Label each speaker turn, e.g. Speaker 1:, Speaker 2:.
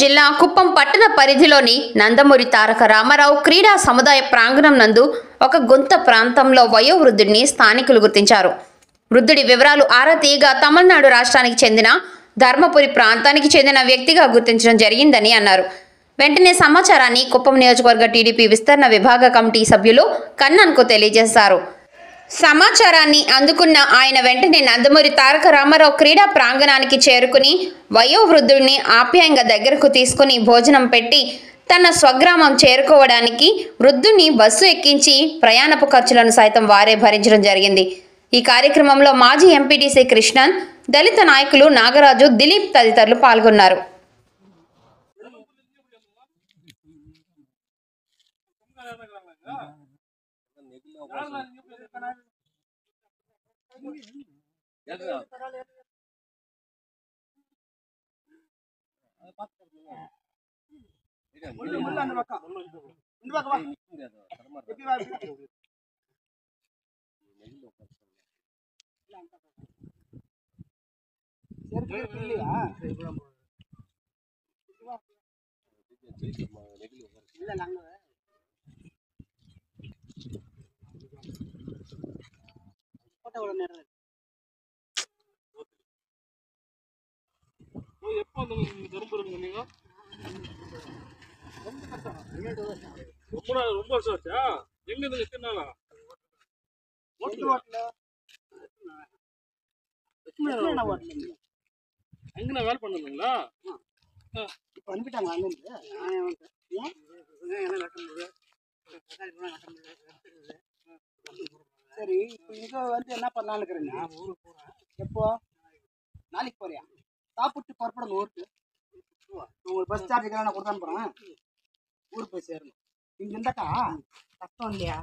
Speaker 1: జిల్లా కుప్పం పట్టణ పరిధిలోని నందమూరి తారక రామారావు క్రీడా సముదాయ ప్రాంగణం నందు ఒక గుంత ప్రాంతంలో వయోవృద్ధుడిని స్థానికులు గుర్తించారు. వృద్ధుడి వివరాలు ఆరా తీయగా తమిళనాడు రాష్ట్రానికి చెందిన ధర్మపురి ప్రాంతానికి చెందిన వ్యక్తిగా గుర్తించడం జరిగిందని అన్నారు. వెంటనే సమాచారాన్ని కుప్పం నియోజకవర్గ టీడీపీ విస్తరణ విభాగ కమిటీ సభ్యులు కన్నన్కు తెలియజేశారు. సమాచారాన్ని అందుకున్న ఆయన వెంటనే నందమూరి తారక రామారావు క్రీడా ప్రాంగణానికి చేరుకుని వయోవృద్ధుడిని ఆప్యాయంగా దగ్గరకు తీసుకుని భోజనం పెట్టి తన స్వగ్రామం చేరుకోవడానికి వృద్ధుని బస్సు ఎక్కించి ప్రయాణపు ఖర్చులను సైతం వారే భరించడం జరిగింది. ఈ కార్యక్రమంలో మాజీ ఎంపీటీసీ కృష్ణన్, దళిత నాయకులు నాగరాజు, దిలీప్ తదితరులు పాల్గొన్నారు.
Speaker 2: ரொம்ப வருஷம் ஆச்சா? எங்க இருந்து எத்தனை நாளா? அங்கே வேலை பண்ணுங்களா?
Speaker 3: இப்போ அனுப்பிட்டாங்க அங்கிருந்து. சரி, இப்போ இங்கே வந்து என்ன பண்ணலான்னு இருக்கிறீங்க? எப்போ? நாளைக்கு போறியா? சாப்பிட்டு புறப்படணும் ஊருக்கு. உங்களுக்கு பஸ் சார்ஜ் நான் கொடுத்தான்னு போகிறேன். ஊருக்கு போய் சேரணும். இங்கே இருந்தாக்கா கஷ்டம் இல்லையா?